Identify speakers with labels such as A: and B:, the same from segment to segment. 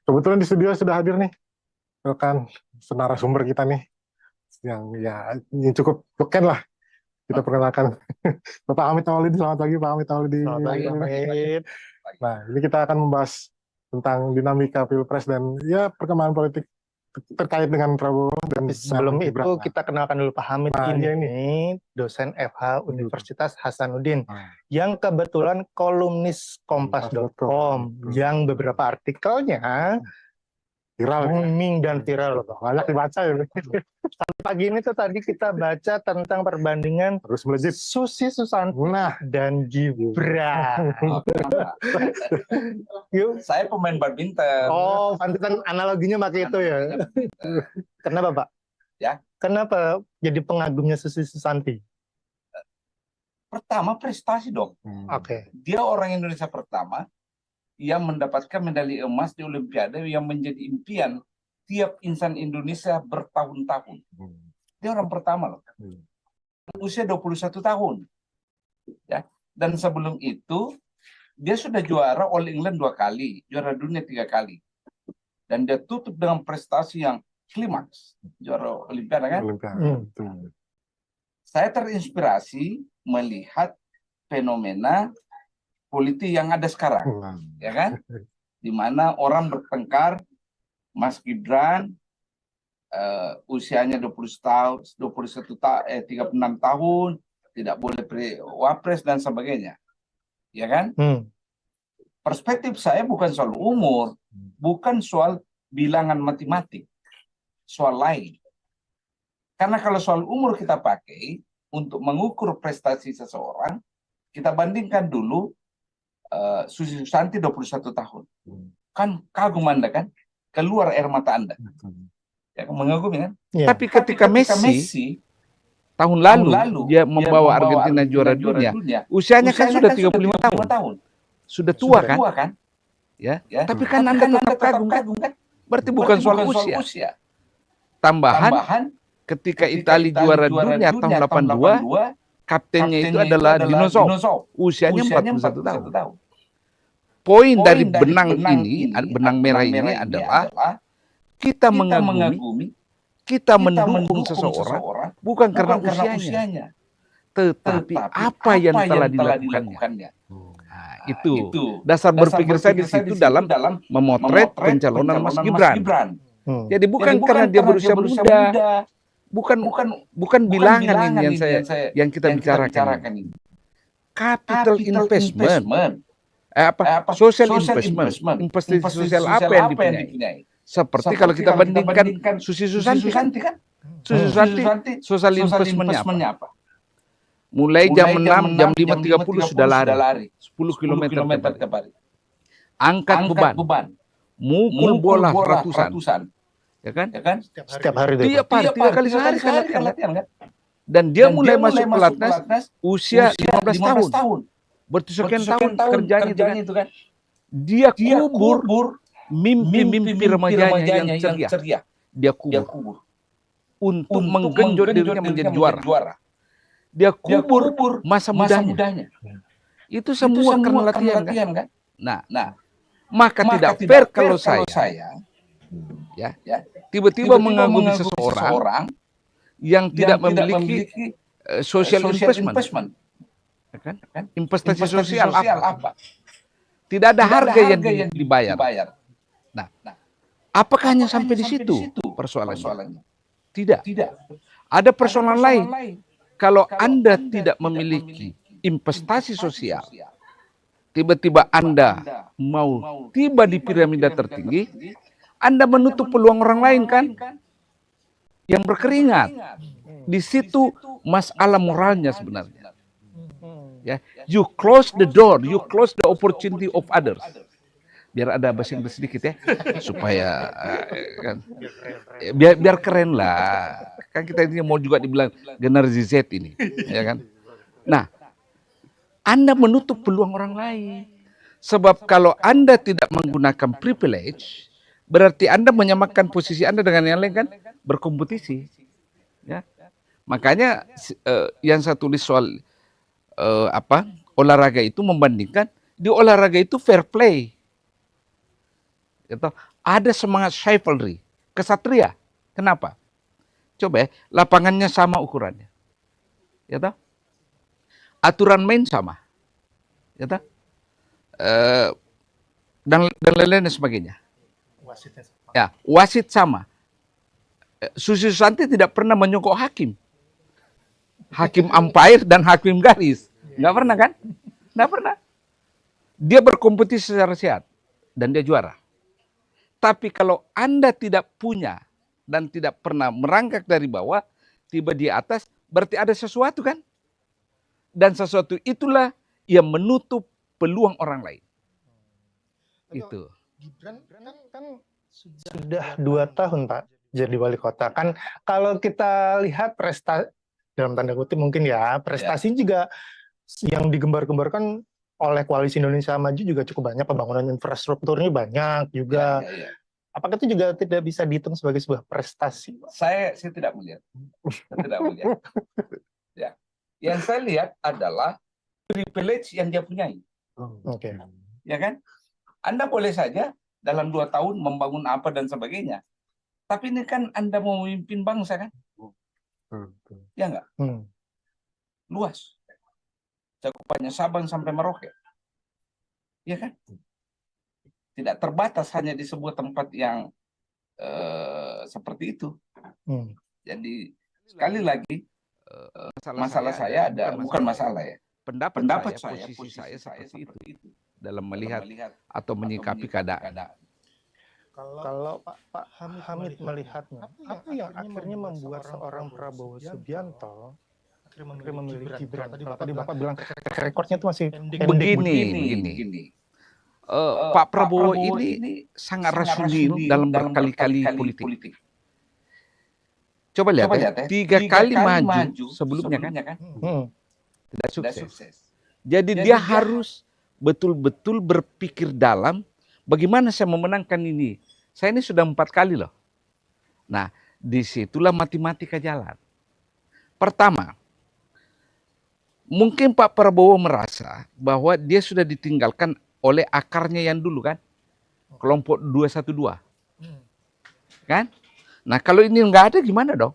A: Kebetulan di studio sudah hadir nih rekan narasumber kita nih yang ya yang cukup beken lah kita perkenalkan. Bapak Hamid Maulidi, selamat pagi Pak Hamid Maulidi.
B: Selamat pagi, Hamid.
A: Nah, ini kita akan membahas tentang dinamika Pilpres dan ya perkembangan politik terkait dengan Prabowo dan
B: Sebelum itu
A: Gibran.
B: kita kenalkan dulu Pak Hamid.
A: Nah,
B: ini dosen FH Universitas Hasanuddin yang kebetulan kolumnis Kompas.com yang beberapa artikelnya
A: viral,
B: booming dan viral.
A: banyak dibaca ya.
B: Sampai pagi ini tuh tadi kita baca tentang perbandingan
A: Terus melejit
B: Susi Susanti dan Gibran. Yuk.
C: Saya pemain badminton.
B: Oh, pantesan analoginya pakai itu ya. Kenapa Pak?
C: Ya.
B: Kenapa jadi pengagumnya Susi Susanti?
C: Pertama prestasi dong.
B: Oke.
C: Dia orang Indonesia pertama yang mendapatkan medali emas di Olimpiade yang menjadi impian tiap insan Indonesia bertahun-tahun. Dia orang pertama loh. Usia 21 tahun. Ya. Dan sebelum itu dia sudah juara All England 2 kali, juara dunia 3 kali. Dan dia tutup dengan prestasi yang klimaks, juara Olimpiade kan? Saya terinspirasi melihat fenomena politik yang ada sekarang, ya kan? Di mana orang bertengkar, Mas Gibran usianya 36 tahun, tidak boleh wapres dan sebagainya, ya kan? Perspektif saya bukan soal umur, bukan soal bilangan matematik, soal lain. Karena kalau soal umur kita pakai untuk mengukur prestasi seseorang, kita bandingkan dulu Susi Susanti 21 tahun. Kan kagum Anda kan? Keluar air mata Anda. Ya, mengagumi kan?
D: Ya. Tapi ketika Messi tahun lalu dia membawa Argentina juara dunia, usianya kan sudah 35 tahun. Sudah tua kan? Ya. Tapi kan Anda tetap kagum kan? Berarti bukan soal usia. Tambahan ketika Italia juara dunia tahun 82, kaptennya itu adalah Dinosaur, usianya 41 tahun. Poin dari benang ini, benang merah ini adalah kita mengagumi, kita mendukung seseorang bukan karena usianya, tetapi apa yang telah dilakukannya. Nah, itu dasar berpikir saya di situ dalam memotret pencalonan Mas Gibran. Jadi bukan karena dia berusia muda. Bukan bilangan ini yang kita bicarakan ini. Capital investment, social investment, investasi sosial apa yang dipunyai? Seperti kalau kita bandingkan Susi Susanti kan? Susi Susanti social investmentnya apa? Mulai jam 6, jam 5.30 sudah lari 10 km tiap hari. Angkat beban, mukul bola ratusan. Ya kan?
B: Setiap hari
D: dia 3 kali sehari latihan kan? Dan dia mulai masuk pelatnas usia 15 tahun. Berarti sekian tahun kerjanya itu kan? Dia kubur mimpi-mimpi remajanya yang ceria. Dia kubur untuk menggenjot dirinya menjadi juara. Dia kubur masa mudanya. Itu semua karena latihan kan? Nah, maka tidak fair kalau saya tiba-tiba mengagumi seseorang yang tidak memiliki social investment. Kan? Investasi sosial apa? Tidak ada harga yang dibayar. Nah, apakah hanya sampai di situ persoalannya? Tidak. Ada persoalan lain. Kalau Anda tidak memiliki investasi sosial, tiba-tiba Anda mau tiba di piramida tertinggi, Anda menutup peluang orang lain kan? Yang berkeringat. Di situ masalah moralnya sebenarnya. Ya, you close the door, you close the opportunity of others. Biar ada bahasa Inggris sedikit ya, supaya kan, biar keren lah. Kan kita ini mau juga dibilang generasi Z ini, ya kan? Nah, Anda menutup peluang orang lain. Sebab kalau Anda tidak menggunakan privilege, berarti Anda menyamakan posisi Anda dengan yang lain kan? Berkompetisi. Ya. Makanya yang saya tulis soal olahraga itu membandingkan di olahraga itu fair play. gitu. Ada semangat chivalry, kesatria. Kenapa? Coba ya, lapangannya sama ukurannya, gitu. Aturan main sama, gitu. Dan lain-lain dan sebagainya. Ya, wasit sama. Susi Susanti tidak pernah menyokok hakim. Hakim umpire dan hakim garis. Nggak pernah kan? Nggak pernah. Dia berkompetisi secara sehat. Dan dia juara. Tapi kalau Anda tidak punya dan tidak pernah merangkak dari bawah, tiba di atas, berarti ada sesuatu kan? Dan sesuatu itulah yang menutup peluang orang lain. Itu.
B: Gibran kan sudah 2 tahun Pak jadi wali kota. Kan kalau kita lihat prestasi dalam tanda kutip mungkin ya, prestasi juga yang digembar-gembarkan oleh Koalisi Indonesia Maju juga cukup banyak, pembangunan infrastrukturnya banyak juga. Apakah itu juga tidak bisa dihitung sebagai sebuah prestasi, Pak?
C: Saya tidak melihat. Tidak melihat. Ya. Yang saya lihat adalah privilege yang dia punyai.
B: Oke.
C: Ya kan? Anda boleh saja dalam 2 tahun membangun apa dan sebagainya. Tapi ini kan Anda mau memimpin bangsa kan? Ya enggak? Luas. Cakupannya Sabang sampai Merauke. Ya kan? Tidak terbatas hanya di sebuah tempat yang seperti itu. Jadi sekali lagi masalah saya ada bukan masalah ya. Pendapat saya, posisi saya seperti itu
D: dalam melihat atau menyikapi keadaan.
B: Kalau Pak Hamid melihatnya, apa yang akhirnya membuat seorang Prabowo Subianto akhirnya memilih Gibran? Tadi Bapak bilang rekornya itu masih
D: begini. Pak Prabowo ini sangat rasional dalam berkali-kali politik. Coba lihat ya, 3 kali maju sebelumnya kan? Tidak sukses. Jadi dia harus betul-betul berpikir dalam bagaimana saya memenangkan ini. Saya ini sudah 4 kali loh. Nah, disitulah matematika jalan. Pertama, mungkin Pak Prabowo merasa bahwa dia sudah ditinggalkan oleh akarnya yang dulu kan. Kelompok 212. Kan? Nah, kalau ini nggak ada gimana dong?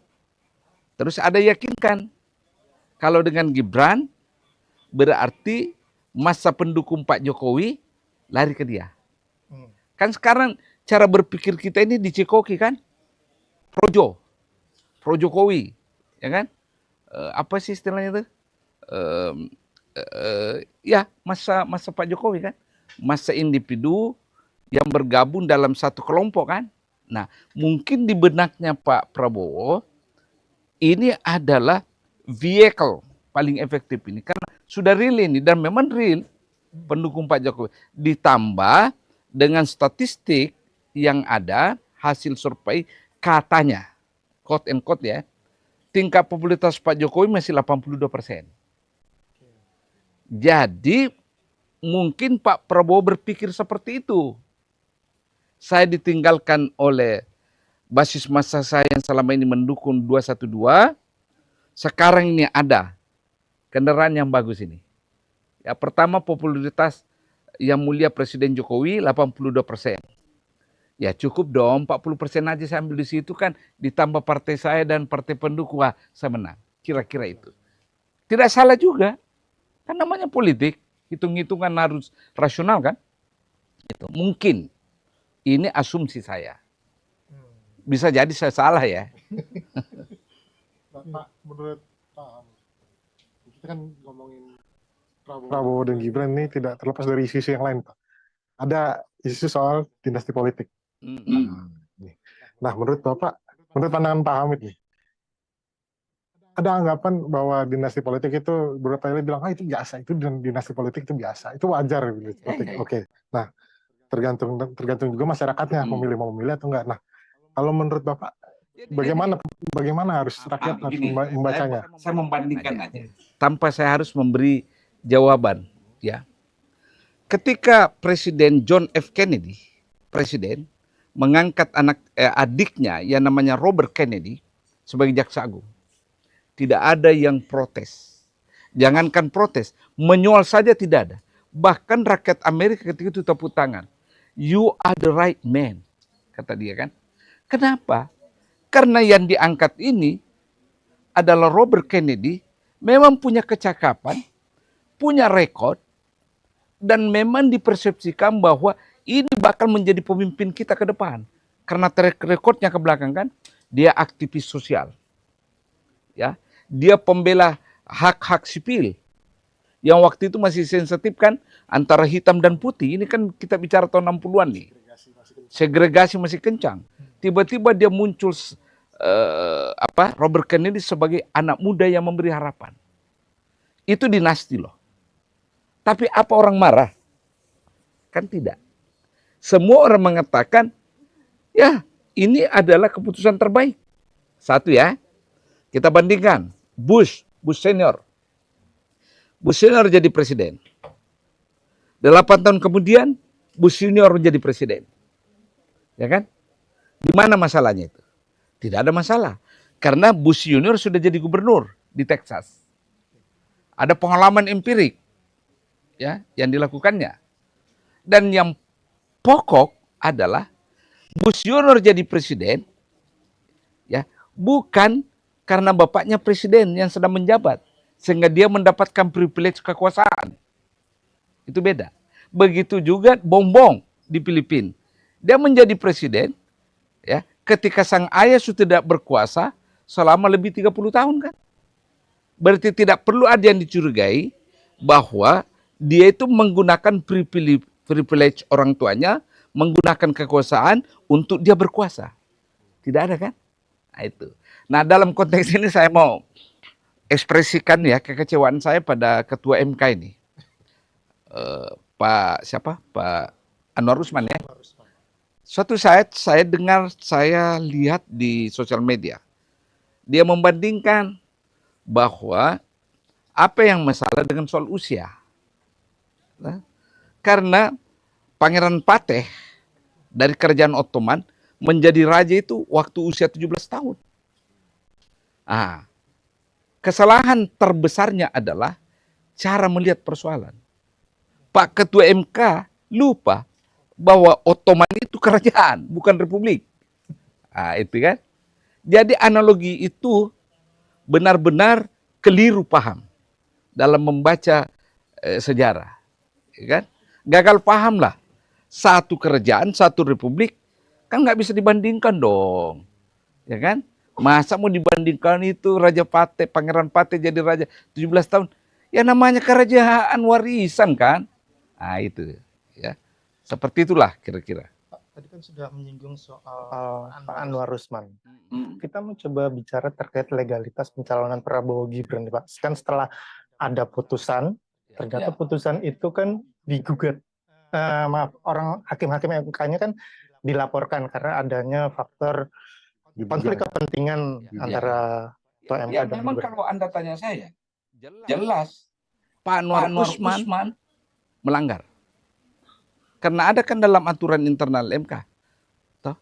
D: Terus ada yakinkan kalau dengan Gibran berarti masa pendukung Pak Jokowi lari ke dia. Kan sekarang cara berpikir kita ini dicekoki kan? Pro Jokowi, ya kan? Apa sih istilahnya itu? Ya masa Pak Jokowi kan? Masa individu yang bergabung dalam satu kelompok kan? Nah, mungkin di benaknya Pak Prabowo ini adalah vehicle paling efektif ini karena sudah real ini dan memang real pendukung Pak Jokowi ditambah dengan statistik yang ada hasil survei katanya quote and quote ya tingkat popularitas Pak Jokowi masih 82%. Jadi mungkin Pak Prabowo berpikir seperti itu. Saya ditinggalkan oleh basis massa saya yang selama ini mendukung 212. Sekarang ini ada kendaraan yang bagus ini. Ya, pertama popularitas yang mulia Presiden Jokowi 82%. Ya cukup dong 40% aja saya ambil di situ kan ditambah partai saya dan partai pendukung wah saya menang. Kira-kira itu. Tidak salah juga. Kan namanya politik, hitung-hitungan harus rasional kan? Itu mungkin. Ini asumsi saya. Bisa jadi saya salah ya.
A: Pak, menurut Pak, kita kan ngomongin Prabowo dan Gibran ini tidak terlepas dari isu-isu yang lain, Pak. Ada isu soal dinasti politik. Nah, menurut Bapak, menurut pandangan Pak Hamid nih, ada anggapan bahwa dinasti politik itu beberapa kali bilang, itu biasa, itu dinasti politik itu biasa, itu wajar. Oke. Nah, tergantung juga masyarakatnya mau memilih atau enggak. Nah, kalau menurut Bapak bagaimana harus rakyat harus membacanya?
C: Saya membandingkan aja.
D: Tanpa saya harus memberi jawaban, ya. Ketika Presiden John F. Kennedy, presiden mengangkat adiknya yang namanya Robert Kennedy sebagai jaksa agung, tidak ada yang protes. Jangankan protes, menyoal saja tidak ada. Bahkan rakyat Amerika ketika itu tepuk tangan. you are the right man, kata dia kan. Kenapa? Karena yang diangkat ini adalah Robert Kennedy, memang punya kecakapan, punya rekod, dan memang dipersepsikan bahwa ini bakal menjadi pemimpin kita ke depan. Karena track recordnya ke belakang kan, dia aktivis sosial. Ya, dia pembela hak-hak sipil. Yang waktu itu masih sensitif kan, antara hitam dan putih. Ini kan kita bicara tahun 60-an nih. Segregasi masih kencang. Tiba-tiba dia muncul Robert Kennedy sebagai anak muda yang memberi harapan. Itu dinasti loh. Tapi apa orang marah? Kan tidak. Semua orang mengatakan, ya ini adalah keputusan terbaik. Satu ya, kita bandingkan Bush senior. Bush senior jadi presiden. 8 tahun kemudian, Bush junior jadi presiden. Ya kan? Di mana masalahnya itu? Tidak ada masalah. Karena Bush junior sudah jadi gubernur di Texas. Ada pengalaman empirik ya yang dilakukannya. Dan yang pokok adalah Bush junior jadi presiden ya, bukan karena bapaknya presiden yang sedang menjabat sehingga dia mendapatkan privilege kekuasaan. Itu beda. Begitu juga Bongbong di Filipina. Dia menjadi presiden ya ketika sang ayah sudah tidak berkuasa selama lebih 30 tahun kan. Berarti tidak perlu ada yang dicurigai bahwa dia itu menggunakan privilege orang tuanya, menggunakan kekuasaan untuk dia berkuasa. Tidak ada kan? Nah itu. Nah dalam konteks ini saya mau ekspresikan ya kekecewaan saya pada ketua MK ini. Pak Anwar Usman ya. Suatu saat saya dengar, saya lihat di sosial media. Dia membandingkan bahwa apa yang masalah dengan soal usia. Nah, karena Pangeran Pateh dari kerajaan Ottoman menjadi raja itu waktu usia 17 tahun. Kesalahan terbesarnya adalah cara melihat persoalan. Pak Ketua MK lupa bahwa Ottoman itu kerajaan, bukan republik. Itu kan. Jadi analogi itu benar-benar keliru paham dalam membaca sejarah. Ya kan? Gagal paham lah. Satu kerajaan, satu republik, kan nggak bisa dibandingkan dong. Ya kan? Masa mau dibandingkan itu Raja Pateh, Pangeran Pateh jadi raja 17 tahun. Ya namanya kerajaan warisan kan. Itu ya. Seperti itulah kira-kira.
B: Tadi kan sudah menyinggung soal Pak Anwar Usman. Kita mau coba bicara terkait legalitas pencalonan Prabowo Gibran, Pak. Kan setelah ada putusan, ternyata putusan itu kan digugat. Orang hakim-hakim MK-nya kan dilaporkan karena adanya faktor konflik kepentingan antara Ketua MK dan
C: memang kalau Anda tanya saya, jelas
D: Pak Anwar Usman melanggar. Karena ada kan dalam aturan internal MK. Toh?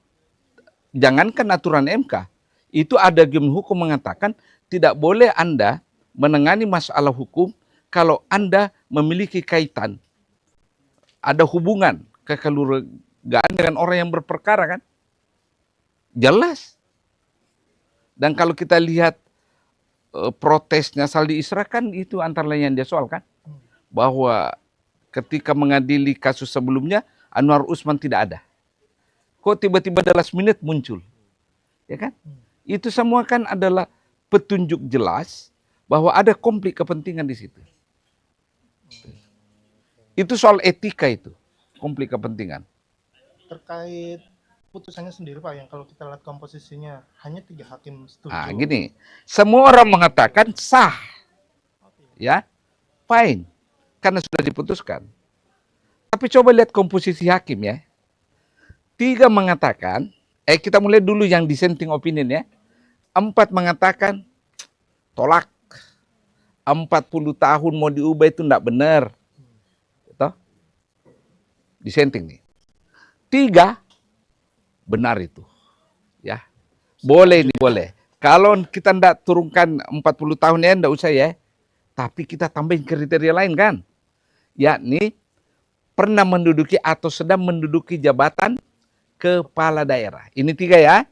D: Jangankan aturan MK, itu ada game hukum mengatakan tidak boleh Anda menangani masalah hukum kalau Anda memiliki kaitan, ada hubungan kekeluargaan dengan orang yang berperkara kan. Jelas. Dan kalau kita lihat protesnya Saldi Isra kan itu antara lain yang dia soal kan. Bahwa ketika mengadili kasus sebelumnya, Anwar Usman tidak ada. Kok tiba-tiba the last minute muncul? Ya kan? Itu semua kan adalah petunjuk jelas bahwa ada konflik kepentingan di situ. Itu soal etika itu, konflik kepentingan.
B: Terkait putusannya sendiri Pak, yang kalau kita lihat komposisinya hanya 3 hakim setuju.
D: Gini, semua orang mengatakan sah. Ya, fine. Karena sudah diputuskan. Tapi coba lihat komposisi hakim ya. 3 mengatakan, kita mulai dulu yang dissenting opinion ya. 4 mengatakan tolak. 40 tahun mau diubah itu enggak benar. Gitu. Dissenting nih. 3 benar itu. Ya. Boleh nih, boleh. Kalau kita enggak turunkan 40 tahun ya, enggak usah ya. Tapi kita tambahin kriteria lain kan. Yakni pernah menduduki atau sedang menduduki jabatan kepala daerah. Ini 3 ya.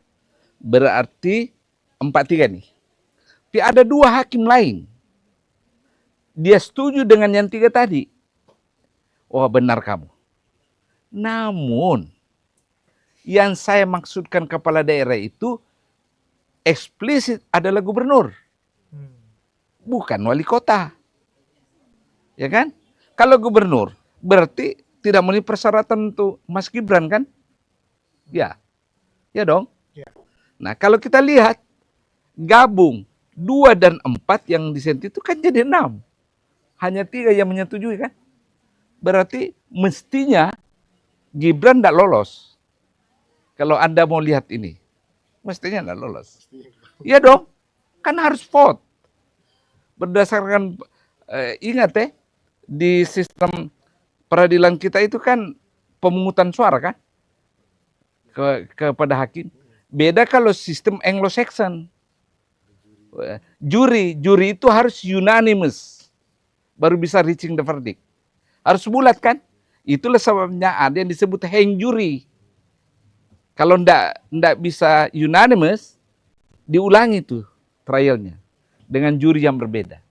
D: Berarti 4-3 nih. Tapi ada 2 hakim lain. Dia setuju dengan yang 3 tadi. Wah, benar kamu. Namun, yang saya maksudkan kepala daerah itu eksplisit adalah gubernur. Bukan wali kota. Ya kan? Kalau gubernur, berarti tidak memenuhi persyaratan untuk Mas Gibran kan? Ya. Ya dong?
B: Ya.
D: Nah, kalau kita lihat, gabung 2 dan 4 yang disentuh itu kan jadi 6. Hanya 3 yang menyetujui kan? Berarti mestinya Gibran tidak lolos. Kalau Anda mau lihat ini. Mestinya tidak lolos. Iya dong. Kan harus vote. Berdasarkan, ingat di sistem peradilan kita itu kan pemungutan suara kan? Kepada hakim. Beda kalau sistem Anglo-Saxon. Juri itu harus unanimous. Baru bisa reaching the verdict. Harus bulat kan? Itulah sebabnya ada yang disebut hang jury. Kalau ndak bisa unanimous, diulangi tuh trialnya dengan juri yang berbeda.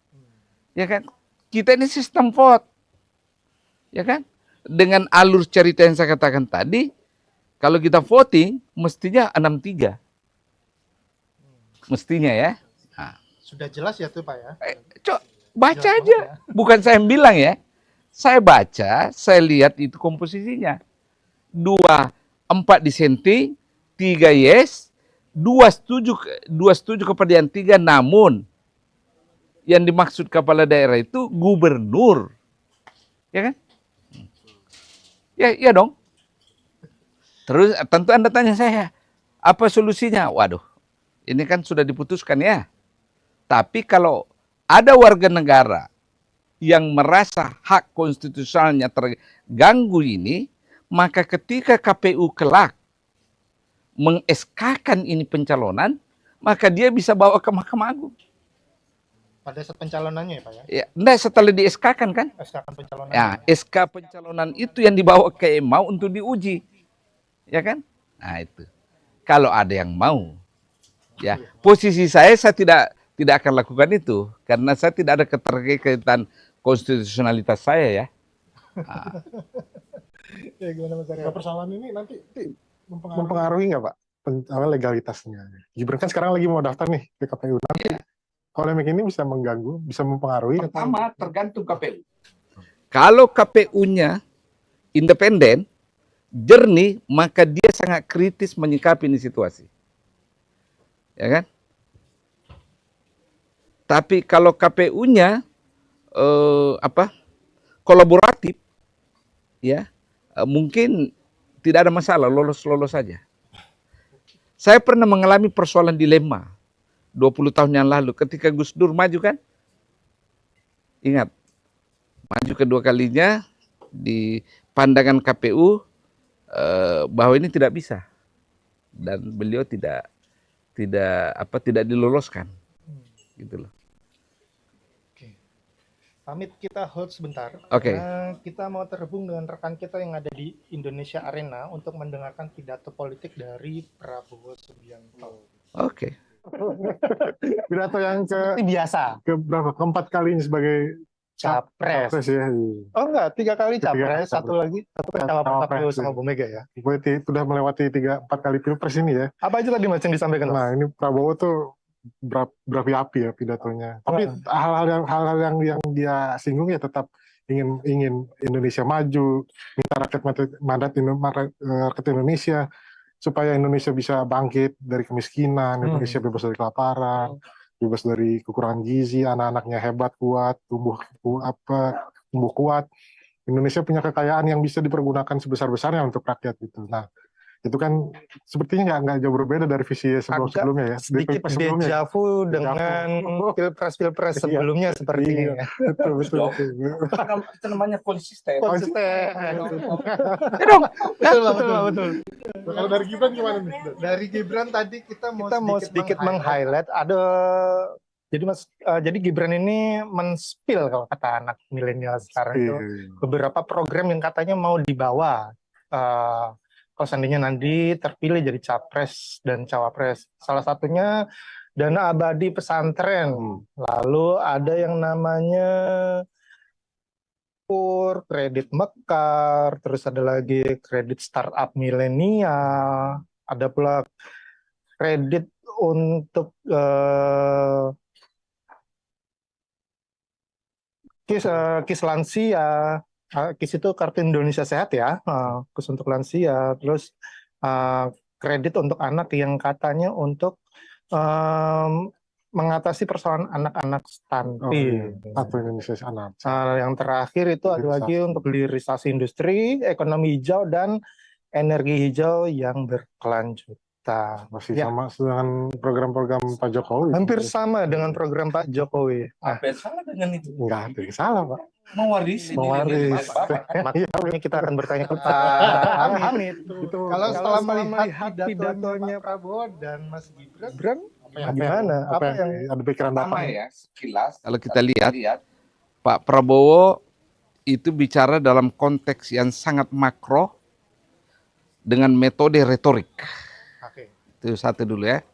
D: Ya kan? Kita ini sistem vote. Ya kan? Dengan alur cerita yang saya katakan tadi, kalau kita voting, mestinya 6-3. Mestinya ya. Nah.
B: Sudah jelas ya tuh Pak ya?
D: Baca
B: Jelas
D: aja.
B: ya.
D: Bukan saya yang bilang ya. Saya baca, saya lihat itu komposisinya. 2, 4 dissenting, 3 yes, 2 setuju kepada yang 3, namun yang dimaksud kepala daerah itu gubernur. Ya kan? Ya dong. Terus tentu Anda tanya saya, apa solusinya? Waduh, ini kan sudah diputuskan ya. Tapi kalau ada warga negara yang merasa hak konstitusionalnya terganggu ini, maka ketika KPU kelak meng-SK-kan ini pencalonan, maka dia bisa bawa ke Mahkamah Agung.
B: Pada saat pencalonannya ya Pak ya?
D: Ya, enggak, setelah di-SK-kan kan?
B: SK pencalonan.
D: Ya, SK pencalonan itu yang dibawa ke MAU untuk diuji. Ya kan? Nah itu. Kalau ada yang mau. Ya, posisi saya tidak akan lakukan itu karena saya tidak ada keterkaitan konstitusionalitas saya ya. Nah.
B: Ya gimana Mas Arya?
A: Persoalan ini nanti mempengaruhi nggak Pak legalitasnya? Gibran kan sekarang lagi mau daftar nih ke KPU. Nanti polemik ini bisa mengganggu, bisa mempengaruhi?
C: Pertama, tergantung KPU.
D: Kalau KPU-nya independen, jernih, maka dia sangat kritis menyikapi ini situasi. Ya kan? Tapi kalau KPU-nya kolaboratif, ya mungkin tidak ada masalah, lolos saja. Saya pernah mengalami persoalan dilema 20 tahun yang lalu ketika Gus Dur maju kan. Ingat, maju kedua kalinya di pandangan KPU bahwa ini tidak bisa dan beliau tidak diloloskan. Gitu loh.
B: Pamit, kita hold sebentar.
D: Oke.
B: Karena kita mau terhubung dengan rekan kita yang ada di Indonesia Arena untuk mendengarkan pidato politik dari Prabowo Subianto.
D: Oke.
A: Pidato yang
B: biasa.
A: keempat kalinya sebagai
B: Capres.
A: ya.
B: Oh enggak, 3 kali Capres,
A: Capres.
B: satu Cawapres Prabowo sama Bu Mega ya.
A: Berarti sudah melewati 3-4 kali pilpres ini ya.
B: Apa aja tadi Mas yang disampaikan?
A: Nah ini Prabowo tuh berapi-api ya pidatonya. Tapi hal-hal yang dia singgung ya tetap ingin Indonesia maju, minta mandat rakyat Indonesia supaya Indonesia bisa bangkit dari kemiskinan, Indonesia bebas dari kelaparan, bebas dari kekurangan gizi, anak-anaknya hebat, kuat, tumbuh kuat. Indonesia punya kekayaan yang bisa dipergunakan sebesar-besarnya untuk rakyat gitu. Nah, itu kan sepertinya nggak jauh berbeda dari visi sebelumnya ya.
B: Sedikit deja vu dengan pilpres sebelumnya sepertinya.
A: Betul.
C: Itu namanya konsisten.
B: Betul.
A: Kalau dari Gibran gimana nih?
B: Dari Gibran tadi kita mau sedikit meng-highlight ada Jadi Gibran ini men-spill kalau kata anak milenial sekarang itu beberapa program yang katanya mau dibawa kalau seandainya nanti terpilih jadi capres dan cawapres. Salah satunya dana abadi pesantren. Lalu ada yang namanya kredit Mekar, terus ada lagi kredit startup milenial, ada pula kredit untuk KIS lansia. KIS itu Kartu Indonesia Sehat ya, khusus untuk lansia. Terus kredit untuk anak yang katanya untuk mengatasi persoalan anak-anak stunting.
A: Kartu Indonesia Anak.
B: Yang terakhir itu ada lagi untuk hilirisasi industri, ekonomi hijau, dan energi hijau yang berkelanjutan.
A: Masih sama dengan program-program Pak Jokowi.
B: Hampir sama dengan program Pak Jokowi.
C: Apa yang salah dengan itu?
A: Enggak ada yang salah, Pak.
C: Mewarisi.
B: Makanya ini kita akan bertanya ke Pak Hamid. Kalau setelah melihat pidatonya Prabowo dan Mas Gibran, gimana? Apa yang
A: ada pikiran Bapak?
C: Ya, sekilas.
D: Kalau kita lihat, Pak Prabowo itu bicara dalam konteks yang sangat makro dengan metode retorik. Itu satu dulu ya.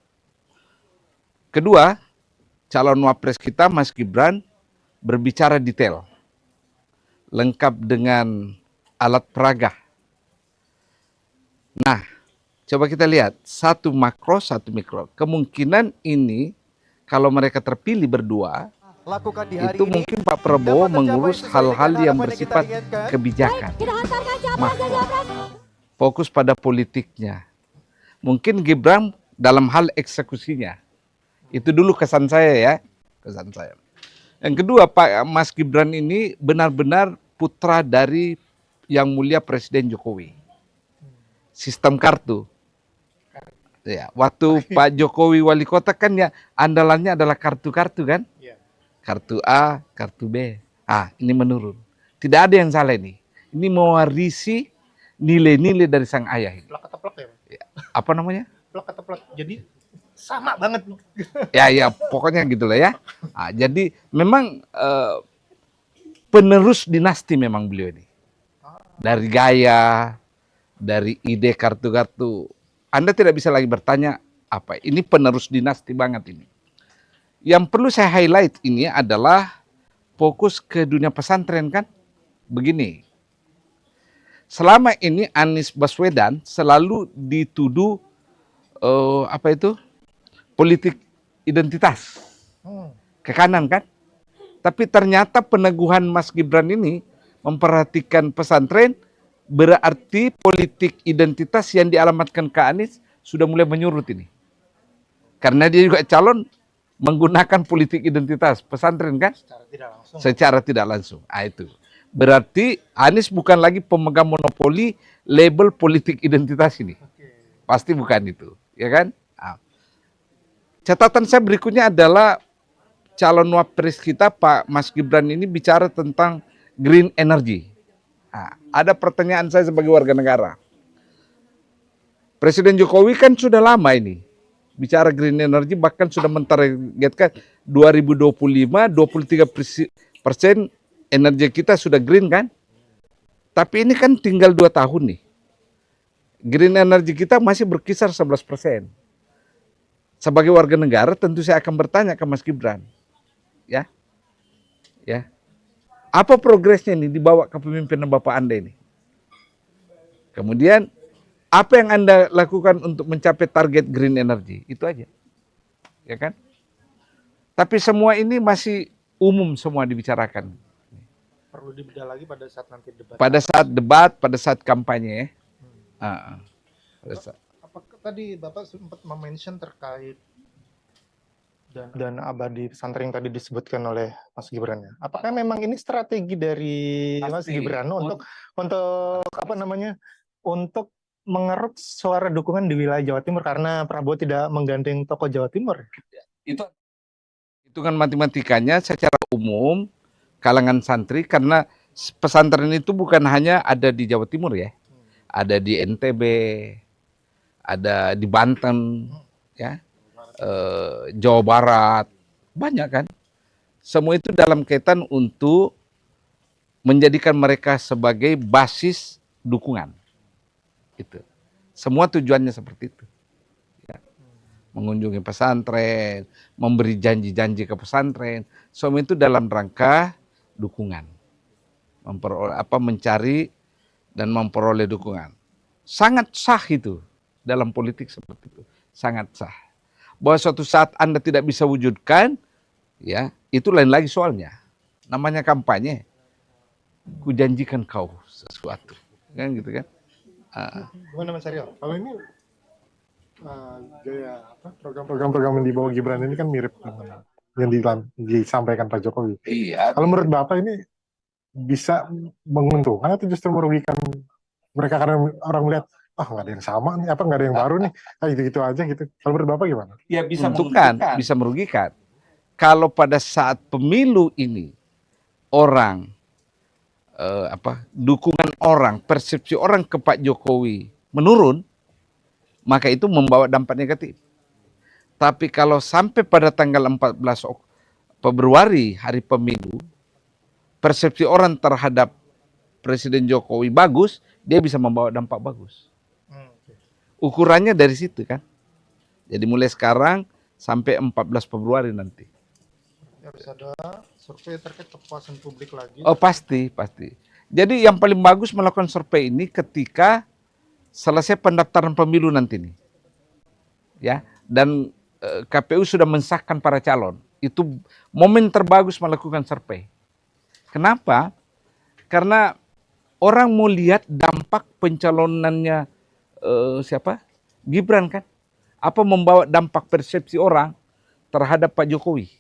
D: Kedua, calon wapres kita Mas Gibran berbicara detail, lengkap dengan alat peraga. Nah, coba kita lihat satu makro, satu mikro. Kemungkinan ini kalau mereka terpilih berdua, itu mungkin Pak Prabowo mengurus hal-hal yang bersifat kebijakan, makro, fokus pada politiknya. Mungkin Gibran dalam hal eksekusinya. Itu dulu kesan saya ya, kesan saya. Yang kedua, Pak Mas Gibran ini benar-benar putra dari Yang Mulia Presiden Jokowi. Sistem kartu. Ya, waktu Pak Jokowi wali kota kan ya andalannya adalah kartu-kartu kan? Kartu A, kartu B. Ini menurun. Tidak ada yang salah ini. Ini mewarisi nilai-nilai dari sang ayah ini.
B: plak-plak ya?
D: Apa namanya?
B: Plak. Jadi sama banget.
D: Ya, pokoknya gitulah ya. Jadi memang penerus dinasti memang beliau ini. Dari gaya, dari ide kartu-kartu. Anda tidak bisa lagi bertanya apa. Ini penerus dinasti banget ini. Yang perlu saya highlight ini adalah fokus ke dunia pesantren kan. Begini. Selama ini Anies Baswedan selalu dituduh politik identitas ke kanan kan, tapi ternyata peneguhan Mas Gibran ini memperhatikan pesantren berarti politik identitas yang dialamatkan ke Anies sudah mulai menyurut ini, karena dia juga calon menggunakan politik identitas pesantren kan, secara tidak langsung. Itu berarti Anies bukan lagi pemegang monopoli label politik identitas ini. Pasti bukan itu, ya kan? Catatan saya berikutnya adalah calon wapres kita Pak Mas Gibran ini bicara tentang green energy. Ada pertanyaan saya sebagai warga negara. Presiden Jokowi kan sudah lama ini bicara green energy, bahkan sudah mentargetkan 2025 23% energi kita sudah green kan? Tapi ini kan tinggal 2 tahun nih. Green energy kita masih berkisar 11%. Sebagai warga negara tentu saya akan bertanya ke Mas Gibran. Ya. Apa progresnya nih dibawa kepemimpinan Bapak Anda ini? Kemudian apa yang Anda lakukan untuk mencapai target green energy? Itu aja. Ya kan? Tapi semua ini masih umum semua dibicarakan.
B: Perlu dibedah lagi pada saat nanti debat.
D: Pada saat kampanye.
B: Apakah tadi Bapak sempat mention terkait dana abadi pesantren yang tadi disebutkan oleh Mas Gibran ya? Apakah memang ini strategi dari Mas Gibran untuk untuk mengeruk suara dukungan di wilayah Jawa Timur karena Prabowo tidak menggandeng tokoh Jawa Timur?
C: Itu
D: hitungan matematikanya secara umum kalangan santri, karena pesantren itu bukan hanya ada di Jawa Timur ya, ada di NTB, ada di Banten, ya, Jawa Barat, Banyak kan? Semua itu dalam kaitan untuk menjadikan mereka sebagai basis dukungan. Itu. Semua tujuannya seperti itu. Ya. Mengunjungi pesantren, memberi janji-janji ke pesantren, semua itu dalam rangka dukungan. Mencari dan memperoleh dukungan. Sangat sah itu dalam politik seperti itu. Sangat sah. Bahwa suatu saat Anda tidak bisa wujudkan, ya, itu lain lagi soalnya. Namanya kampanye. Kujanjikan kau sesuatu. Kan gitu kan?
A: Gimana Mas Aryo? Kalau ini gaya program-program yang dibawa Gibran ini kan mirip dengan yang disampaikan Pak Jokowi.
C: Iya.
A: Kalau menurut Bapak ini bisa menguntungkan atau justru merugikan mereka karena orang melihat nggak ada yang sama nih, nggak ada yang baru nih, gitu-gitu aja gitu. Kalau menurut Bapak gimana?
C: Ya bisa
D: menguntungkan, bisa merugikan. Kalau pada saat pemilu ini orang dukungan orang, persepsi orang ke Pak Jokowi menurun, maka itu membawa dampak negatif. Tapi kalau sampai pada tanggal 14 Februari, hari pemilu, persepsi orang terhadap Presiden Jokowi bagus, dia bisa membawa dampak bagus. Ukurannya dari situ kan. Jadi mulai sekarang sampai 14 Februari nanti.
B: Harus ada survei terkait kepuasan publik lagi.
D: Oh pasti. Jadi yang paling bagus melakukan survei ini ketika selesai pendaftaran pemilu nanti nih. Ya, dan KPU sudah mensahkan para calon. Itu momen terbagus melakukan survei. Kenapa? Karena orang mau lihat dampak pencalonannya Gibran kan? Apa membawa dampak persepsi orang terhadap Pak Jokowi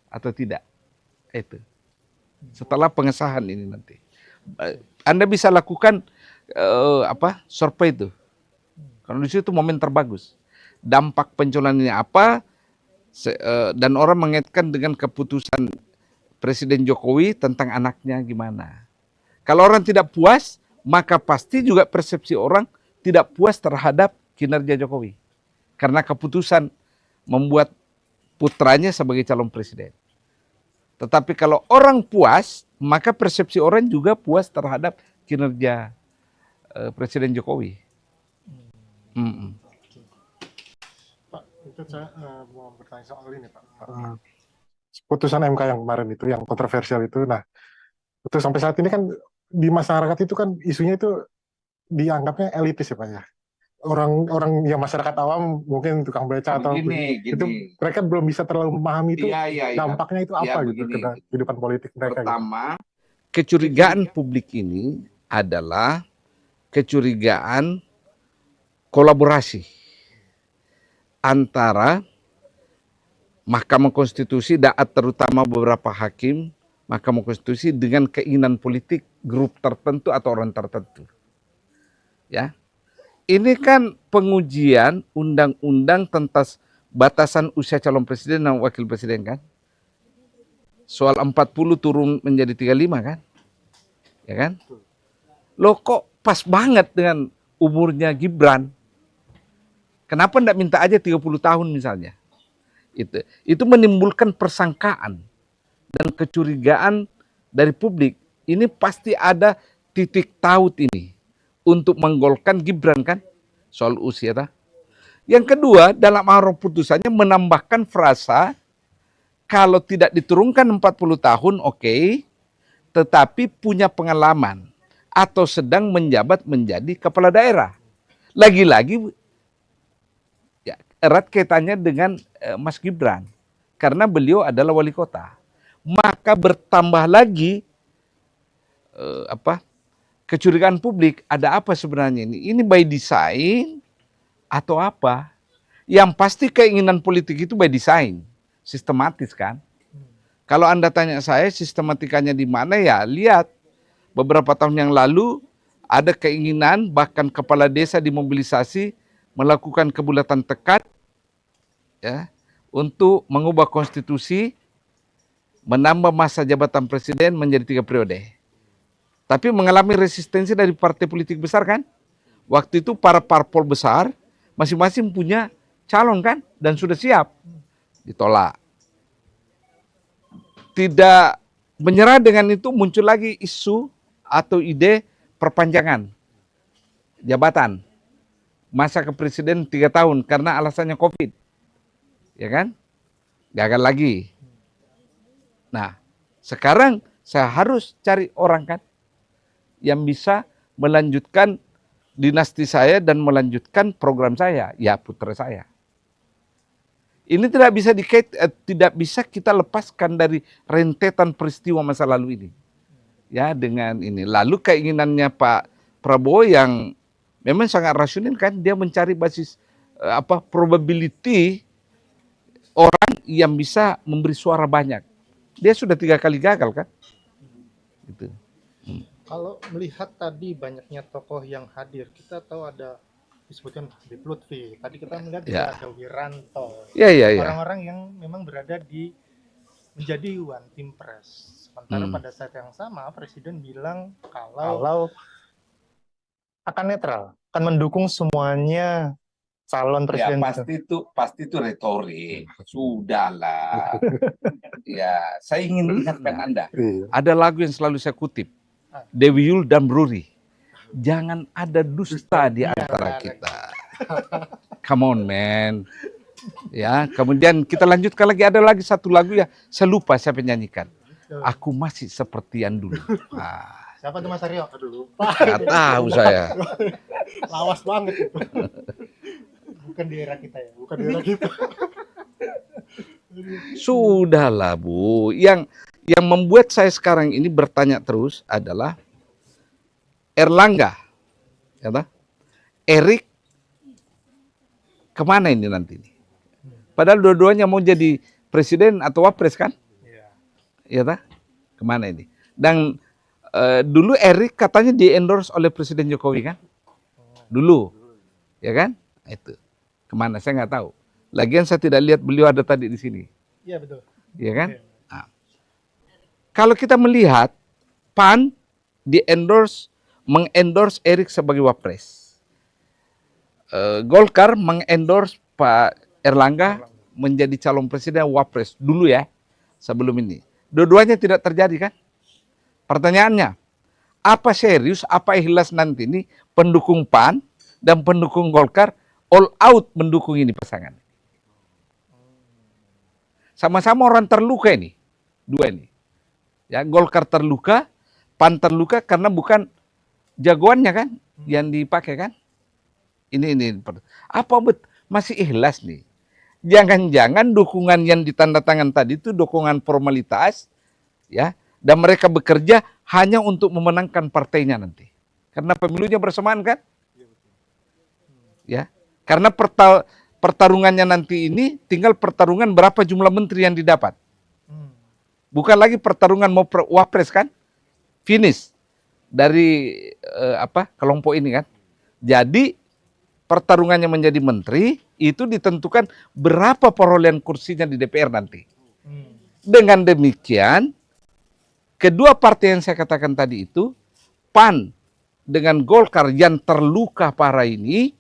D: atau tidak? Itu. Setelah pengesahan ini nanti. Anda bisa lakukan survei itu. Karena di situ momen terbagus. Dampak pencalonan ini apa? Dan orang mengaitkan dengan keputusan Presiden Jokowi tentang anaknya gimana. Kalau orang tidak puas, maka pasti juga persepsi orang tidak puas terhadap kinerja Jokowi. Karena keputusan membuat putranya sebagai calon presiden. Tetapi kalau orang puas, maka persepsi orang juga puas terhadap kinerja Presiden Jokowi.
A: Pak, itu saya mau bertanya soal ini Pak. Putusan MK yang kemarin itu, yang kontroversial itu, nah itu sampai saat ini kan di masyarakat itu kan isunya itu dianggapnya elitis ya Pak ya. Orang yang masyarakat awam mungkin tukang beca atau itu mereka belum bisa terlalu memahami itu dampaknya itu apa gitu ke kehidupan politik mereka.
D: Pertama, kecurigaan publik ini adalah kecurigaan kolaborasi antara Mahkamah Konstitusi dan terutama beberapa hakim Mahkamah Konstitusi dengan keinginan politik grup tertentu atau orang tertentu. Ya. Ini kan pengujian undang-undang tentang batasan usia calon presiden dan wakil presiden kan. Soal 40 turun menjadi 35 kan. Ya kan? Loh kok pas banget dengan umurnya Gibran. Kenapa enggak minta aja 30 tahun misalnya? Itu menimbulkan persangkaan dan kecurigaan dari publik. Ini pasti ada titik taut ini untuk menggolkan Gibran kan soal usia. Yang kedua, dalam arah putusannya menambahkan frasa kalau tidak diturunkan 40 tahun oke, tetapi punya pengalaman atau sedang menjabat menjadi kepala daerah. Lagi-lagi ya, erat kaitannya dengan Mas Gibran karena beliau adalah wali kota. Maka bertambah lagi kecurigaan publik, ada apa sebenarnya ini? Ini by design atau apa? Yang pasti keinginan politik itu by design, sistematis kan? Kalau Anda tanya saya sistematikanya di mana ya, lihat beberapa tahun yang lalu ada keinginan bahkan kepala desa dimobilisasi melakukan kebulatan tekad ya untuk mengubah konstitusi, menambah masa jabatan presiden menjadi 3 periode. Tapi mengalami resistensi dari partai politik besar kan? Waktu itu para parpol besar masing-masing punya calon kan? Dan sudah siap. Ditolak. tidak menyerah dengan itu, muncul lagi isu atau ide perpanjangan jabatan masa kepresiden 3 tahun karena alasannya COVID, ya kan? Gagal lagi. Nah, sekarang saya harus cari orang kan yang bisa melanjutkan dinasti saya dan melanjutkan program saya, ya putra saya. Ini tidak bisa kita lepaskan dari rentetan peristiwa masa lalu ini. Ya, dengan ini. Lalu keinginannya Pak Prabowo yang memang sangat rasional kan, dia mencari basis probability orang yang bisa memberi suara banyak. Dia sudah 3 kali gagal kan? Gitu.
B: Kalau melihat tadi banyaknya tokoh yang hadir, kita tahu ada disebutkan Habib Lutfi. Tadi kita melihat juga ada Wiranto. Orang-orang yang memang berada di menjadi one team press. Sementara pada saat yang sama Presiden bilang kalau akan netral, akan mendukung semuanya calon presiden.
C: Ya, pasti itu retorik. Sudahlah. Ya, saya ingin ingatkan Anda.
D: Ada lagu yang selalu saya kutip. Dewi Yul dan Bruri. Jangan ada dusta di antara kita. Come on, man. Ya, kemudian kita lanjutkan lagi, ada lagi satu lagu ya, saya lupa siapa penyanyikan. Aku masih seperti yang dulu.
B: Siapa tuh Mas Aryo? Aduh, lupa.
D: Nggak tahu saya.
B: Lawas banget itu. Bukan di era kita ya, bukan di era kita.
D: Sudahlah, Bu. Yang membuat saya sekarang ini bertanya terus adalah Erlangga, ya, Erik, kemana ini nanti? Padahal dua-duanya mau jadi presiden atau wapres kan? Ya, kemana ini? Dan dulu Erik katanya di-endorse oleh Presiden Jokowi kan? Dulu, ya kan? Itu kemana? Saya nggak tahu. Lagian saya tidak lihat beliau ada tadi di sini.
B: Iya betul.
D: Ya kan? Nah, kalau kita melihat PAN mengendorse Erik sebagai wapres. Golkar mengendorse Pak Erlangga menjadi calon presiden wapres dulu ya, sebelum ini. Dua-duanya tidak terjadi kan? Pertanyaannya, apa serius, apa ikhlas nanti ini pendukung PAN dan pendukung Golkar all out mendukung ini pasangan? Sama-sama orang terluka ini, dua ini. Ya, Golkar terluka, PAN terluka karena bukan jagoannya kan yang dipakai kan? Ini apa masih ikhlas nih? Jangan-jangan dukungan yang ditandatangan tadi itu dukungan formalitas, ya, dan mereka bekerja hanya untuk memenangkan partainya nanti. Karena pemilunya bersamaan kan? Ya, karena pertarungannya nanti ini tinggal pertarungan berapa jumlah menteri yang didapat. Bukan lagi pertarungan mau wapres kan? Finish dari kelompok ini kan. Jadi pertarungannya menjadi menteri itu ditentukan berapa perolehan kursinya di DPR nanti. Dengan demikian, kedua partai yang saya katakan tadi itu, PAN dengan Golkar yang terluka parah ini,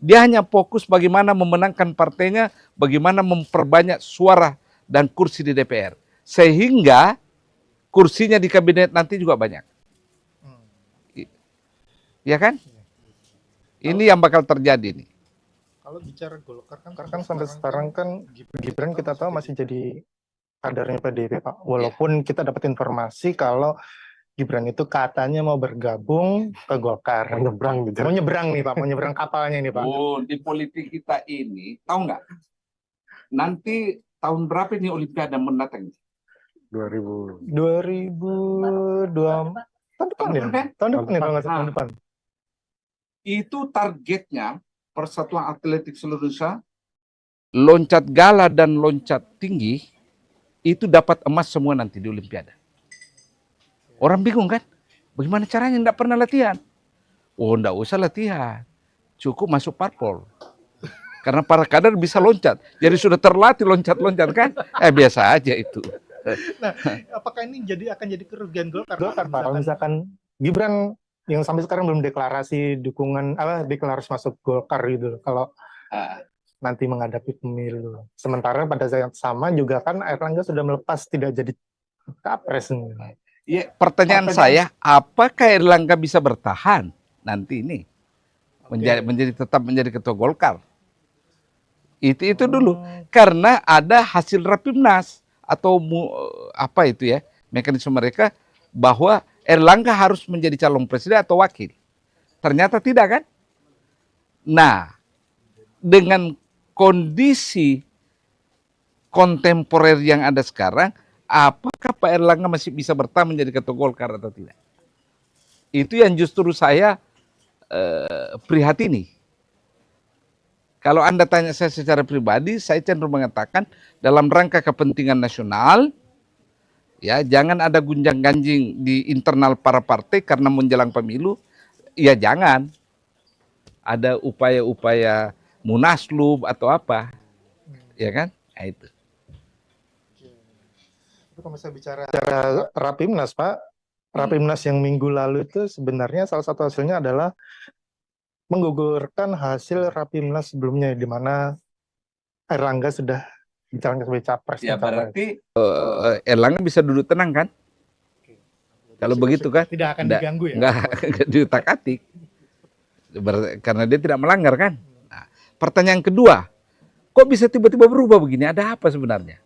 D: dia hanya fokus bagaimana memenangkan partainya, bagaimana memperbanyak suara dan kursi di DPR. Sehingga kursinya di kabinet nanti juga banyak. Ya kan? Ini yang bakal terjadi nih.
B: Kalau bicara Golkar kan sampai sekarang kan Gibran kita tahu masih jadi kadernya PDIP Pak. Walaupun kita dapat informasi kalau Gibran itu katanya mau bergabung ke Golkar. Mau nyebrang nih Pak, mau nyebrang kapalnya nih Pak.
C: Oh, di politik kita ini, tahu nggak? Nanti tahun berapa ini Olimpiade mendatang?
A: 2000.
B: 2002 tahun depan ya? Tahun depan ya, tahun depan.
C: Itu targetnya Persatuan Atletik seluruh Indonesia.
D: Loncat gala dan loncat tinggi itu dapat emas semua nanti di Olimpiade. Orang bingung kan? Bagaimana caranya? Nggak pernah latihan. Oh, nggak usah latihan. Cukup masuk parpol. Karena para kader bisa loncat. Jadi sudah terlatih loncat-loncat kan? Biasa aja itu.
B: Nah, apakah ini akan jadi kerugian Golkar Pak? Kalau misalkan Gibran yang sampai sekarang belum deklarasi dukungan, deklarasi masuk Golkar gitu. Kalau nanti menghadapi pemilu. Sementara pada saat yang sama juga kan Airlangga sudah melepas tidak jadi capres.
D: Ya, pertanyaan saya, apakah Airlangga bisa bertahan nanti ini tetap menjadi ketua Golkar? Itu dulu, karena ada hasil Rapimnas atau apa itu ya, mekanisme mereka bahwa Airlangga harus menjadi calon presiden atau wakil. Ternyata tidak kan? Nah, dengan kondisi kontemporer yang ada sekarang, apakah Pak Airlangga masih bisa bertahan menjadi ketua Golkar atau tidak? Itu yang justru saya prihatini. Kalau Anda tanya saya secara pribadi, saya cenderung mengatakan dalam rangka kepentingan nasional, ya jangan ada gunjang-ganjing di internal para partai karena menjelang pemilu, ya jangan ada upaya-upaya munaslup atau apa, ya kan? Nah, itu.
B: Kalau saya bicara Rapimnas, Pak, Rapimnas yang minggu lalu itu sebenarnya salah satu hasilnya adalah menggugurkan hasil Rapimnas sebelumnya, di mana Airlangga sudah dicalonkan sebagai capres.
C: Ya berarti
D: Erlangga bisa duduk tenang kan? Kalau begitu kan?
B: Tidak akan diganggu ya?
D: Enggak diutak-atik. Karena dia tidak melanggar kan? Nah, pertanyaan kedua, kok bisa tiba-tiba berubah begini? Ada apa sebenarnya?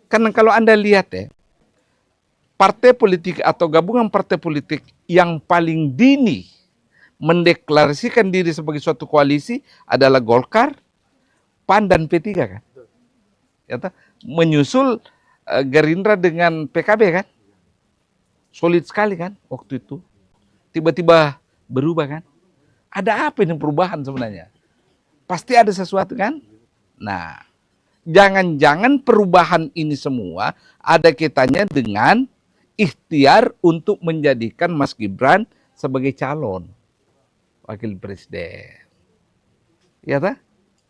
D: Karena kalau Anda lihat ya, partai politik atau gabungan partai politik yang paling dini mendeklarasikan diri sebagai suatu koalisi adalah Golkar, PAN dan P3 kan? Ya, menyusul Gerindra dengan PKB kan? Solid sekali kan waktu itu. Tiba-tiba berubah kan? Ada apa ini perubahan sebenarnya? Pasti ada sesuatu kan? Nah, jangan-jangan perubahan ini semua ada kaitannya dengan ikhtiar untuk menjadikan Mas Gibran sebagai calon wakil presiden. Ya tak?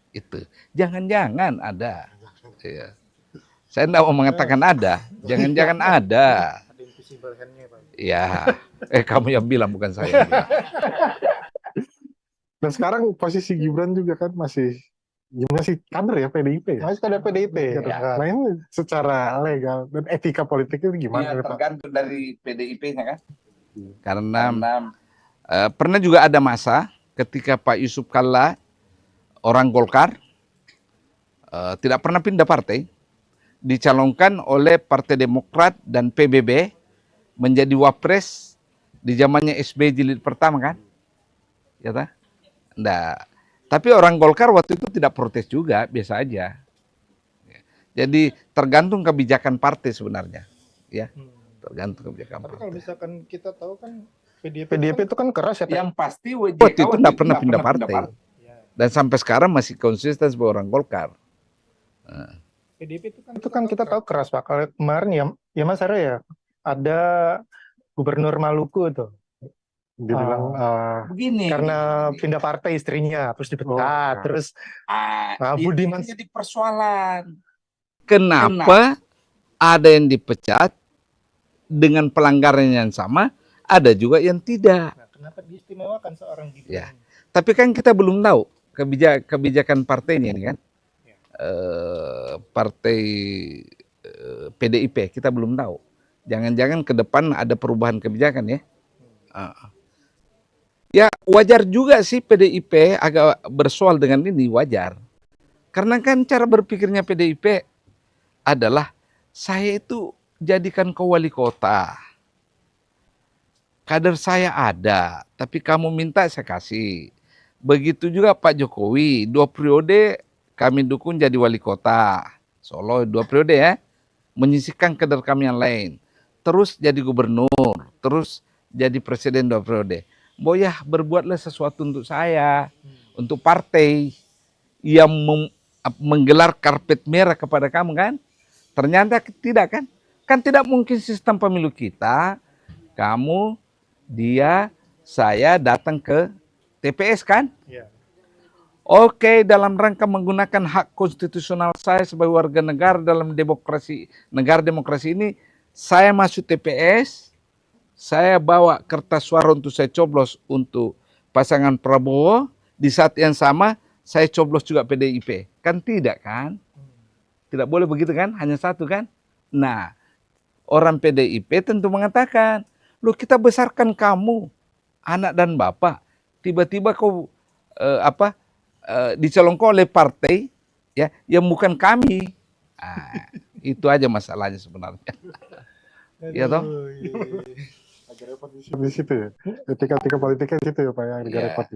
D: Itu. Jangan-jangan ada. Ya. Saya tidak mau mengatakan ada. Jangan-jangan ada. Ya. Kamu yang bilang, bukan saya.
A: Dan sekarang posisi Gibran juga kan masih kader ya PDIP ya?
B: Masih kader PDIP.
A: Ya. Nah ini secara legal dan etika politiknya gimana?
C: Ya, tergantung dari PDIP-nya kan?
D: Karena pernah juga ada masa ketika Pak Yusuf Kalla, orang Golkar, tidak pernah pindah partai, dicalonkan oleh Partai Demokrat dan PBB menjadi wapres di zamannya SBY jilid pertama kan? Ya tak? Nah, tapi orang Golkar waktu itu tidak protes juga, biasa aja. Jadi tergantung kebijakan partai sebenarnya, ya. Tergantung kebijakan partai.
B: Kalau misalkan kita tahu kan PDIP itu kan keras ya.
C: Yang pasti
D: waktu itu tidak pernah pindah partai. Dan sampai sekarang masih konsisten sebagai orang Golkar.
B: PDIP itu kan kita tahu keras Pak. Kalau kemarin ya Mas Ara ya, ada Gubernur Maluku tuh.
A: Dia bilang
C: begini.
B: Karena pindah partai istrinya, terus dipecat, terus Budiman
C: jadi persoalan.
D: Kenapa ada yang dipecat dengan pelanggaran yang sama, ada juga yang tidak.
B: Nah, kenapa diistimewakan seorang Gibran?
D: Ya. Tapi kan kita belum tahu kebijakan partainya ini kan. Partai PDIP kita belum tahu. Jangan-jangan ke depan ada perubahan kebijakan ya. Ya wajar juga sih PDIP agak bersoal dengan ini, wajar. Karena kan cara berpikirnya PDIP adalah saya itu jadikan kau wali kota. Kader saya ada, tapi kamu minta saya kasih. Begitu juga Pak Jokowi, 2 periode kami dukung jadi wali kota. Solo 2 periode ya, menyisihkan kader kami yang lain. Terus jadi gubernur, terus jadi presiden 2 periode. Boyah berbuatlah sesuatu untuk saya, untuk partai yang menggelar karpet merah kepada kamu kan. Ternyata tidak kan. Kan tidak mungkin sistem pemilu kita, kamu, dia, saya datang ke TPS kan. Oke, dalam rangka menggunakan hak konstitusional saya sebagai warga negara dalam demokrasi, negara demokrasi ini, saya masuk TPS, saya bawa kertas suara untuk saya coblos untuk pasangan Prabowo, di saat yang sama saya coblos juga PDIP. Kan tidak kan? Tidak boleh begitu kan? Hanya satu kan? Nah, orang PDIP tentu mengatakan, loh kita besarkan kamu, anak dan bapak, tiba-tiba kau dicalonkan oleh partai ya yang bukan kami. Nah, itu aja masalahnya sebenarnya. Ya toh?
A: Agak repot di situ ya. Etika politiknya di situ ya Pak yang agak repot.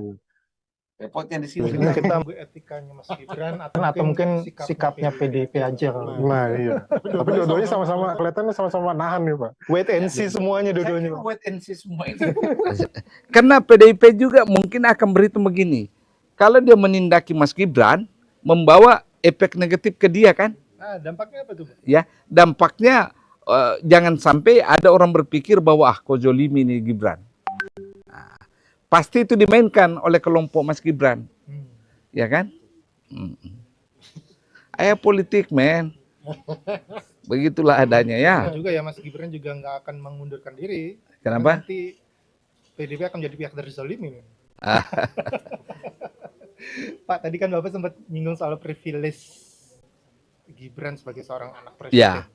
C: Repotnya di situ.
B: Kita etikanya Mas Gibran atau mungkin sikapnya PDIP aja.
A: Nah iya. Tapi dua-duanya sama-sama kelihatannya sama-sama nahan nih Pak.
B: Wait and see semuanya dua-duanya.
C: Wait and see semua itu.
D: Karena PDIP juga mungkin akan berhitung begini. Kalau dia menindaki Mas Gibran, membawa efek negatif ke dia kan?
B: Nah, dampaknya apa tuh?
D: Ya, dampaknya jangan sampai ada orang berpikir bahwa kok zolimi nih Gibran. Nah, pasti itu dimainkan oleh kelompok Mas Gibran. Ya kan? Ayo politik, men. Begitulah adanya ya.
B: Juga ya Mas Gibran juga nggak akan mengundurkan diri.
D: Kenapa?
B: Nanti PDIP akan menjadi pihak dari zolimi. Pak, tadi kan Bapak sempat nyinggung soal privilege Gibran sebagai seorang anak presiden.
D: Ya.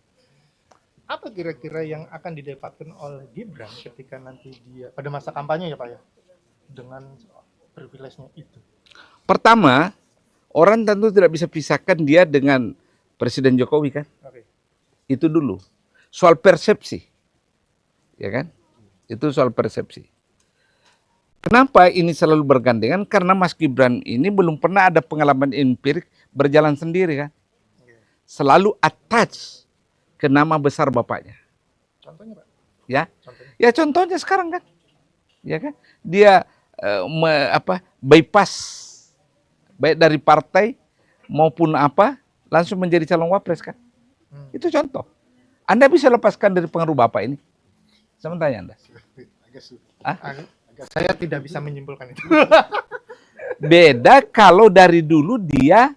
B: Apa kira-kira yang akan didapatkan oleh Gibran ketika nanti dia pada masa kampanye ya Pak ya, dengan privilege-nya itu?
D: Pertama, orang tentu tidak bisa pisahkan dia dengan Presiden Jokowi kan?
B: Oke.
D: Itu dulu. Soal persepsi. Ya kan? Itu soal persepsi. Kenapa ini selalu bergandengan? Karena Mas Gibran ini belum pernah ada pengalaman empirik berjalan sendiri kan? Selalu attach ke nama besar bapaknya.
B: Contohnya Pak?
D: Ya,
B: Contohnya?
D: ya contohnya sekarang kan, ya kan, dia bypass baik dari partai maupun langsung menjadi calon wapres kan? Itu contoh. Anda bisa lepaskan dari pengaruh bapak ini? Saya tanya Anda.
B: Saya tidak bisa menyimpulkan itu.
D: Beda kalau dari dulu dia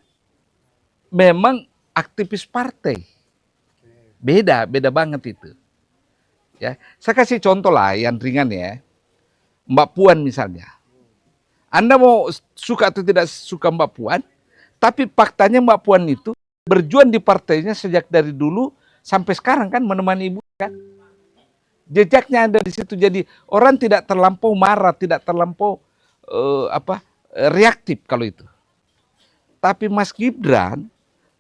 D: memang aktivis partai. Beda banget itu. Ya, saya kasih contoh lah yang ringan ya. Mbak Puan misalnya. Anda mau suka atau tidak suka Mbak Puan, tapi faktanya Mbak Puan itu berjuang di partainya sejak dari dulu sampai sekarang kan menemani ibu kan. Jejaknya ada di situ, jadi orang tidak terlampau marah, tidak terlampau reaktif kalau itu. Tapi Mas Gibran,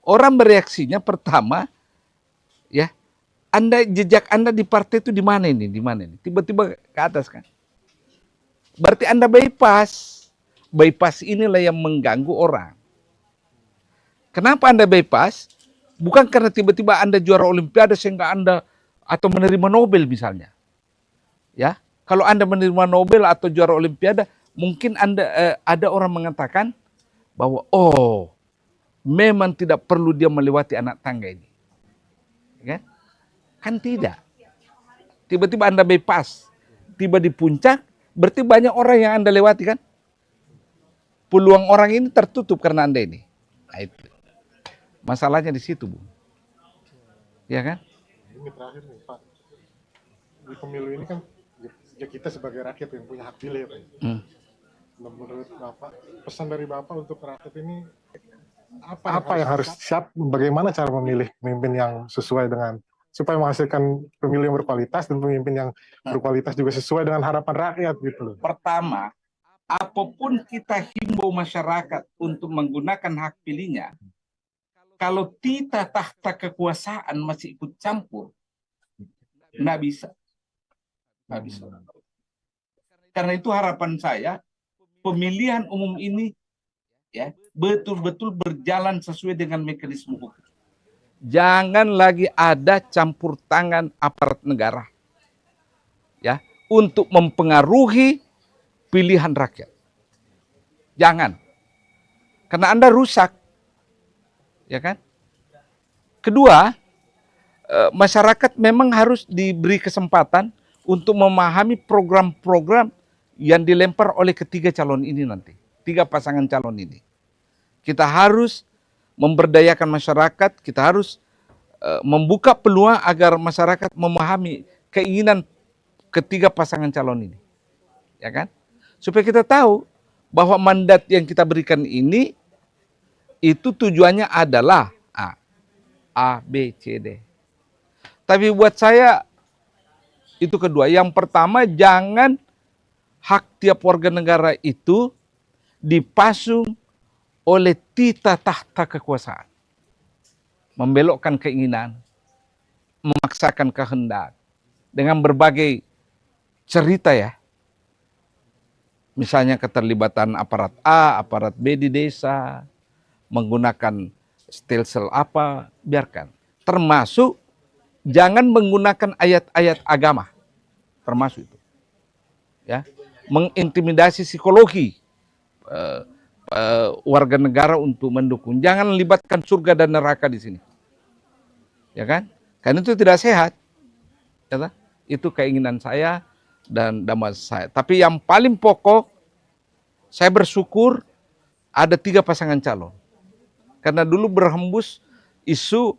D: orang bereaksinya pertama, ya, jejak Anda di partai itu di mana ini? Tiba-tiba ke atas kan. Berarti Anda bypass. Bypass inilah yang mengganggu orang. Kenapa Anda bypass? Bukan karena tiba-tiba Anda juara Olimpiade sehingga Anda atau menerima Nobel misalnya. Ya, kalau Anda menerima Nobel atau juara Olimpiade, mungkin ada orang mengatakan bahwa memang tidak perlu dia melewati anak tangga ini. Ya? Kan tidak. Tiba-tiba Anda bypass, tiba di puncak, berarti banyak orang yang Anda lewati kan? Peluang orang ini tertutup karena Anda ini. Nah, itu. Masalahnya di situ, Bu. Ya kan?
A: Ini terakhir nih Pak, di pemilu ini kan ya kita sebagai rakyat yang punya hak pilih ya Pak. Menurut Bapak, pesan dari Bapak untuk rakyat ini apa yang harus siap, bagaimana cara memilih pemimpin yang sesuai dengan, supaya menghasilkan pemilu yang berkualitas dan pemimpin yang berkualitas juga sesuai dengan harapan rakyat gitu loh.
C: Pertama, apapun kita himbau masyarakat untuk menggunakan hak pilihnya, kalau kita tahta kekuasaan masih ikut campur, nggak bisa. Karena itu harapan saya, pemilihan umum ini ya betul-betul berjalan sesuai dengan mekanisme hukum.
D: Jangan lagi ada campur tangan aparat negara, ya, untuk mempengaruhi pilihan rakyat. Jangan, karena Anda rusak. Ya kan? Kedua, masyarakat memang harus diberi kesempatan untuk memahami program-program yang dilempar oleh ketiga calon ini nanti. 3 pasangan calon ini. Kita harus memberdayakan masyarakat, kita harus membuka peluang agar masyarakat memahami keinginan ketiga pasangan calon ini. Ya kan? Supaya kita tahu bahwa mandat yang kita berikan ini itu tujuannya adalah A, B, C, D. Tapi buat saya itu kedua. Yang pertama, jangan hak tiap warga negara itu dipasung oleh tita tahta kekuasaan. Membelokkan keinginan, memaksakan kehendak dengan berbagai cerita ya. Misalnya keterlibatan aparat A, aparat B di desa, menggunakan stelsel apa, biarkan. Termasuk jangan menggunakan ayat-ayat agama, termasuk itu. Ya, mengintimidasi psikologi warga negara untuk mendukung. Jangan libatkan surga dan neraka di sini. Ya kan? Karena itu tidak sehat. Ya, itu keinginan saya dan damas saya. Tapi yang paling pokok, saya bersyukur ada 3 pasangan calon. Karena dulu berhembus isu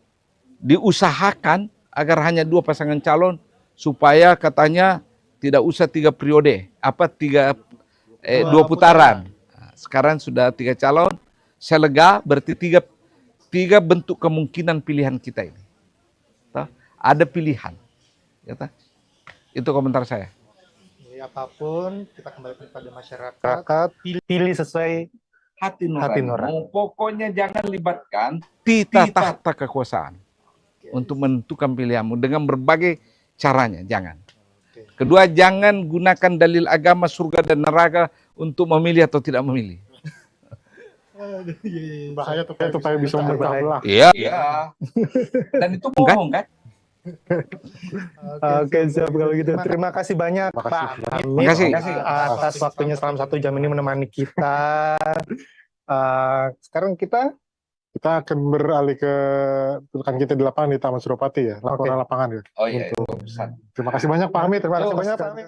D: diusahakan agar hanya 2 pasangan calon supaya katanya tidak usah 3 periode, 2 putaran. Nah, sekarang sudah 3 calon, saya lega, berarti 3 bentuk kemungkinan pilihan kita ini. Ada pilihan. Ya, itu komentar saya.
B: Jadi apapun kita kembalikan kepada masyarakat, pilih sesuai
C: hati nurani. Pokoknya jangan libatkan
D: tita tahta kekuasaan untuk menentukan pilihanmu dengan berbagai caranya. Jangan. Kedua, jangan gunakan dalil agama surga dan neraka untuk memilih atau tidak memilih.
A: Bahaya tuh kayak bisa memecah belah.
D: Iya.
C: Dan itu bohong kan?
B: Oke, siap kalau gitu. Terima kasih banyak Pak Amit atas waktunya selama 1 jam ini menemani kita. Sekarang kita
A: akan beralih ke rekan kita di lapangan di Taman Suropati ya, laporan lapangan ya.
C: Oh iya.
A: Terima kasih banyak Pak Amit.
B: terima kasih banyak Pak Amit.